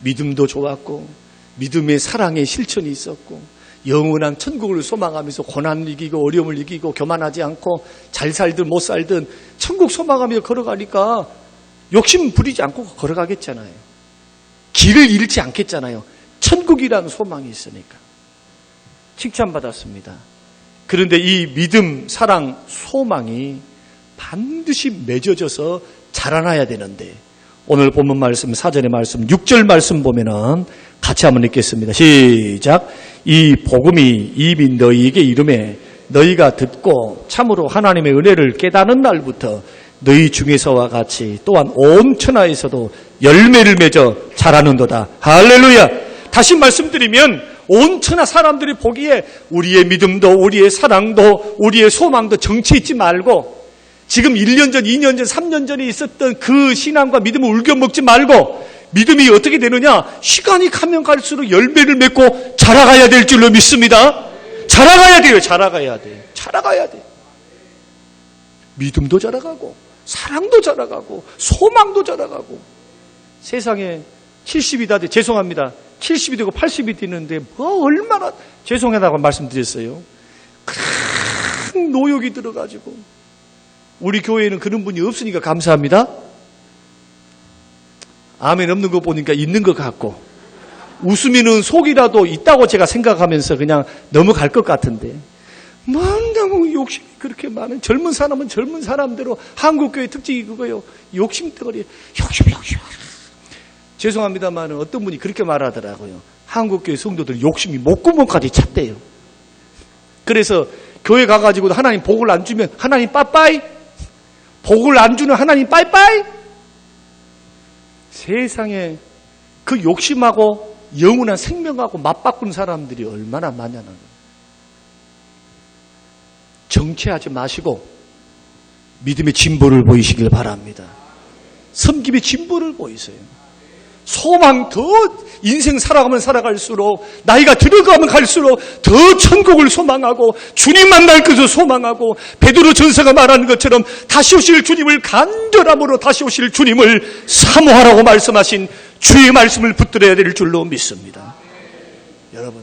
믿음도 좋았고 믿음의 사랑의 실천이 있었고 영원한 천국을 소망하면서 고난을 이기고 어려움을 이기고 교만하지 않고 잘 살든 못 살든 천국 소망하며 걸어가니까 욕심 부리지 않고 걸어가겠잖아요. 길을 잃지 않겠잖아요. 천국이라는 소망이 있으니까. 칭찬받았습니다. 그런데 이 믿음, 사랑, 소망이 반드시 맺어져서 자라나야 되는데 오늘 본문 말씀, 사전의 말씀, 6절 말씀 보면은 같이 한번 읽겠습니다. 시작. 이 복음이 이미 너희에게 이름에 너희가 듣고 참으로 하나님의 은혜를 깨닫는 날부터 너희 중에서와 같이 또한 온 천하에서도 열매를 맺어 자라는도다. 할렐루야. 다시 말씀드리면 온 천하 사람들이 보기에 우리의 믿음도 우리의 사랑도 우리의 소망도 정치 있지 말고 지금 1년 전, 2년 전, 3년 전에 있었던 그 신앙과 믿음을 울겨먹지 말고 믿음이 어떻게 되느냐? 시간이 가면 갈수록 열매를 맺고 자라가야 될 줄로 믿습니다. 자라가야 돼요. 자라가야 돼요. 자라가야 돼요. 믿음도 자라가고 사랑도 자라가고 소망도 자라가고 세상에 70이 다 돼. 죄송합니다. 70이 되고 80이 되는데 뭐 얼마나 죄송하다고 말씀드렸어요. 큰 노역이 들어가지고 우리 교회에는 그런 분이 없으니까 감사합니다. 아멘 없는 거 보니까 있는 것 같고 웃으면은 속이라도 있다고 제가 생각하면서 그냥 넘어갈 것 같은데 너무 욕심이 그렇게 많은 젊은 사람은 젊은 사람대로 한국교회 특징이 그거예요. 욕심덩어리 욕심 죄송합니다만 어떤 분이 그렇게 말하더라고요. 한국교회 성도들 욕심이 목구멍까지 찼대요. 그래서 교회 가가지고도 하나님 복을 안 주면 하나님 빠빠이 복을 안 주는 하나님 빠이빠이 세상에 그 욕심하고 영원한 생명하고 맞바꾼 사람들이 얼마나 많냐는 거예요. 정체하지 마시고 믿음의 진보를 보이시길 바랍니다. 섬김의 진보를 보이세요. 소망 더 인생 살아가면 살아갈수록 나이가 들어가면 갈수록 더 천국을 소망하고 주님 만날 것을 소망하고 베드로 전서가 말하는 것처럼 다시 오실 주님을 간절함으로 다시 오실 주님을 사모하라고 말씀하신 주의 말씀을 붙들어야 될 줄로 믿습니다. 여러분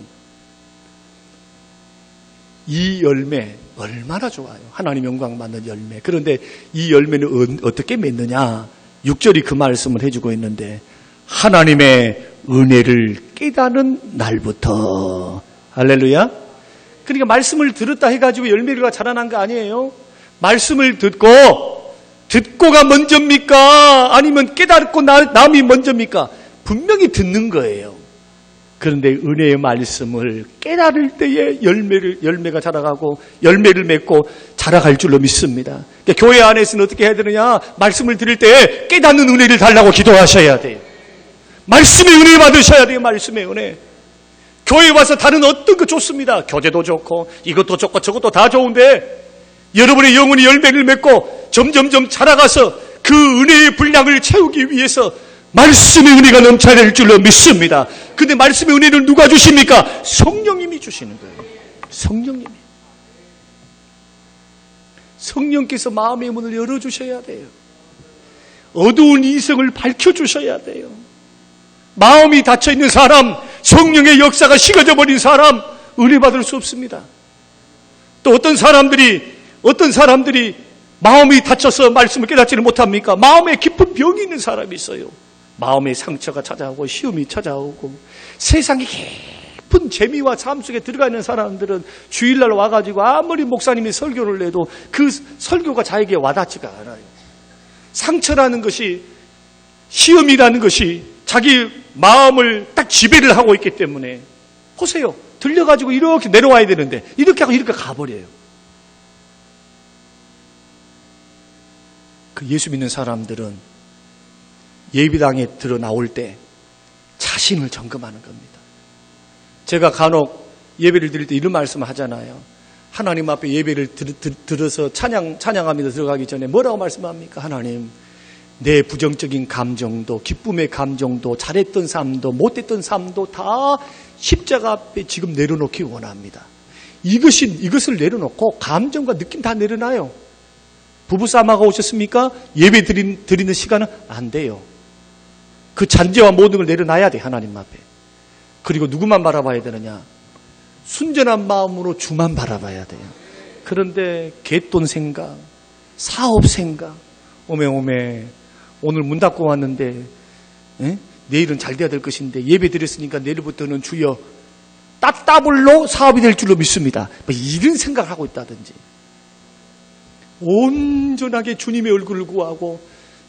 이 열매 얼마나 좋아요. 하나님 영광 받는 열매. 그런데 이 열매는 어떻게 맺느냐 6절이 그 말씀을 해주고 있는데 하나님의 은혜를 깨닫는 날부터. 할렐루야. 그러니까 말씀을 들었다 해가지고 열매가 자라난 거 아니에요. 말씀을 듣고가 먼저입니까? 아니면 깨닫고 남이 먼저입니까? 분명히 듣는 거예요. 그런데 은혜의 말씀을 깨달을 때에 열매가 자라가고 열매를 맺고 자라갈 줄로 믿습니다. 그러니까 교회 안에서는 어떻게 해야 되느냐? 말씀을 들을 때 깨닫는 은혜를 달라고 기도하셔야 돼요. 말씀의 은혜 받으셔야 돼요. 말씀의 은혜. 교회에 와서 다른 어떤 거 좋습니다. 교제도 좋고 이것도 좋고 저것도 다 좋은데 여러분의 영혼이 열매를 맺고 점점점 자라가서 그 은혜의 분량을 채우기 위해서 말씀의 은혜가 넘쳐야 될 줄로 믿습니다. 근데 말씀의 은혜를 누가 주십니까? 성령님이 주시는 거예요. 성령님이. 성령께서 마음의 문을 열어주셔야 돼요. 어두운 이성을 밝혀주셔야 돼요. 마음이 닫혀있는 사람, 성령의 역사가 식어져 버린 사람, 은혜 받을 수 없습니다. 또 어떤 사람들이 마음이 닫혀서 말씀을 깨닫지를 못합니까? 마음에 깊은 병이 있는 사람이 있어요. 마음의 상처가 찾아오고 시험이 찾아오고 세상에 깊은 재미와 삶 속에 들어가 있는 사람들은 주일날 와가지고 아무리 목사님이 설교를 해도 그 설교가 자에게 와닿지가 않아요. 상처라는 것이 시험이라는 것이 자기 마음을 딱 지배를 하고 있기 때문에 보세요. 들려가지고 이렇게 내려와야 되는데 이렇게 하고 이렇게 가버려요. 그 예수 믿는 사람들은 예배당에 들어 나올 때 자신을 점검하는 겁니다. 제가 간혹 예배를 드릴 때 이런 말씀을 하잖아요. 하나님 앞에 예배를 들어서 찬양하면서 들어가기 전에 뭐라고 말씀합니까? 하나님, 내 부정적인 감정도 기쁨의 감정도 잘했던 삶도 못했던 삶도 다 십자가 앞에 지금 내려놓기 원합니다. 이것을 내려놓고 감정과 느낌 다 내려놔요. 부부싸움하고 오셨습니까? 예배 드리는 시간은 안 돼요. 그 잔재와 모든 걸 내려놔야 돼. 하나님 앞에. 그리고 누구만 바라봐야 되느냐? 순전한 마음으로 주만 바라봐야 돼요. 그런데 갯돈 생각, 사업 생각, 오메 오늘 문 닫고 왔는데 내일은 잘 돼야 될 것인데 예배 드렸으니까 내일부터는 주여 따따블로 사업이 될 줄로 믿습니다. 뭐 이런 생각을 하고 있다든지 온전하게 주님의 얼굴을 구하고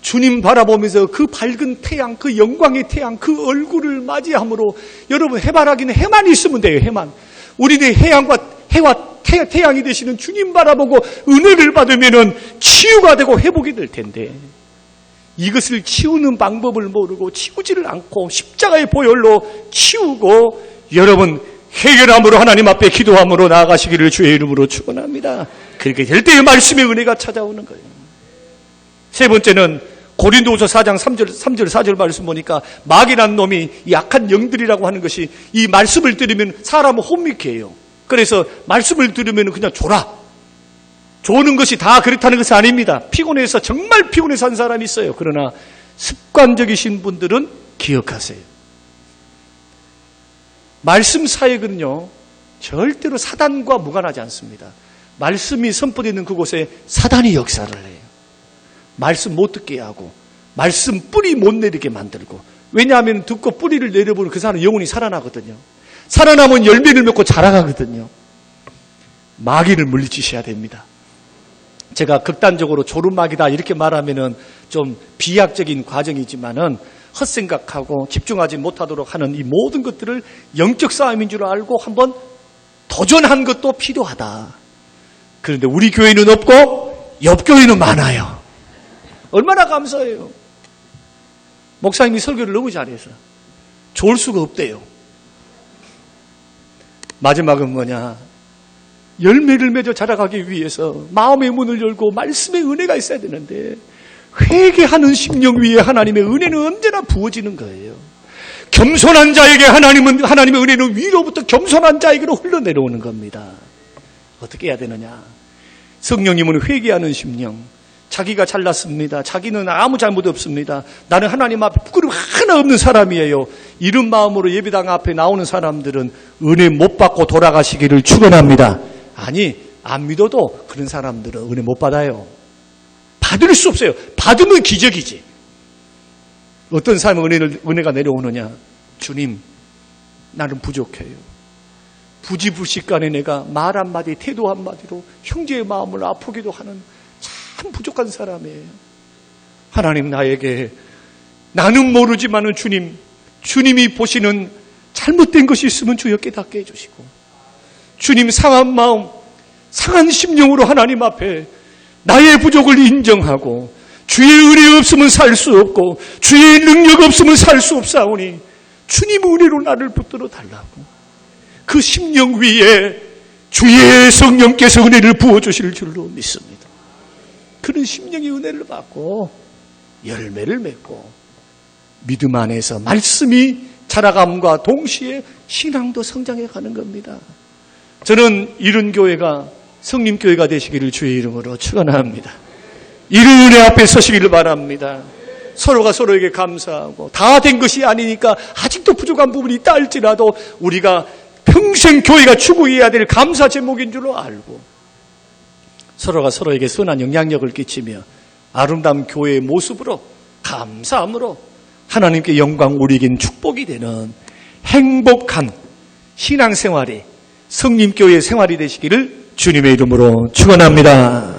주님 바라보면서 그 밝은 태양, 그 영광의 태양, 그 얼굴을 맞이함으로 여러분 해바라기는 해만 있으면 돼요. 해만. 우리는 해와 태양이 되시는 주님 바라보고 은혜를 받으면은 치유가 되고 회복이 될 텐데 이것을 치우는 방법을 모르고 치우지를 않고 십자가의 보혈로 치우고 여러분 해결함으로 하나님 앞에 기도함으로 나아가시기를 주의 이름으로 축원합니다. 그렇게 될 때의 말씀의 은혜가 찾아오는 거예요. 세 번째는 고린도후서 4장 3절 4절 말씀 보니까 마귀란 놈이 약한 영들이라고 하는 것이 이 말씀을 들으면 사람은 혼미케 해요. 그래서 말씀을 들으면 그냥 졸아. 조는 것이 다 그렇다는 것은 아닙니다. 피곤해서 정말 피곤해서 한 사람이 있어요. 그러나 습관적이신 분들은 기억하세요. 말씀 사역은요 절대로 사단과 무관하지 않습니다. 말씀이 선포되어 있는 그곳에 사단이 역사를 해요. 말씀 못 듣게 하고 말씀 뿌리 못 내리게 만들고 왜냐하면 듣고 뿌리를 내려보면 그 사람은 영혼이 살아나거든요. 살아나면 열매를 맺고 자라가거든요. 마귀를 물리치셔야 됩니다. 제가 극단적으로 조른마귀다 이렇게 말하면은 좀 비약적인 과정이지만은 헛생각하고 집중하지 못하도록 하는 이 모든 것들을 영적 싸움인 줄 알고 한번 도전한 것도 필요하다. 그런데 우리 교회는 없고 옆 교회는 많아요. 얼마나 감사해요. 목사님이 설교를 너무 잘해서 좋을 수가 없대요. 마지막은 뭐냐? 열매를 맺어 자라가기 위해서 마음의 문을 열고 말씀의 은혜가 있어야 되는데 회개하는 심령 위에 하나님의 은혜는 언제나 부어지는 거예요. 겸손한 자에게 하나님의 은혜는 위로부터 겸손한 자에게로 흘러내려오는 겁니다. 어떻게 해야 되느냐? 성령님은 회개하는 심령. 자기가 잘났습니다. 자기는 아무 잘못 없습니다. 나는 하나님 앞에 부끄러움 하나 없는 사람이에요. 이런 마음으로 예배당 앞에 나오는 사람들은 은혜 못 받고 돌아가시기를 축원합니다. 아니, 안 믿어도 그런 사람들은 은혜 못 받아요. 받을 수 없어요. 받으면 기적이지. 어떤 사람은 은혜가 내려오느냐? 주님, 나는 부족해요. 부지불식간에 내가 말 한마디, 태도 한마디로 형제의 마음을 아프기도 하는 참 부족한 사람이에요. 하나님 나에게 나는 모르지만은 주님이 보시는 잘못된 것이 있으면 주여 깨닫게 해주시고 주님 상한 마음, 상한 심령으로 하나님 앞에 나의 부족을 인정하고 주의 은혜 없으면 살 수 없고 주의 능력 없으면 살 수 없사오니 주님 은혜로 나를 붙들어 달라고 그 심령 위에 주의 성령께서 은혜를 부어주실 줄로 믿습니다. 그런 심령의 은혜를 받고 열매를 맺고 믿음 안에서 말씀이 자라감과 동시에 신앙도 성장해 가는 겁니다. 저는 이런 교회가 성림교회가 되시기를 주의 이름으로 축원합니다. 이런 은혜 앞에 서시기를 바랍니다. 서로가 서로에게 감사하고 다 된 것이 아니니까 아직도 부족한 부분이 있다 할지라도 우리가 평생 교회가 추구해야 될 감사 제목인 줄로 알고 서로가 서로에게 선한 영향력을 끼치며 아름다운 교회의 모습으로 감사함으로 하나님께 영광 우리에겐 축복이 되는 행복한 신앙생활이 성림교회의 생활이 되시기를 주님의 이름으로 축원합니다.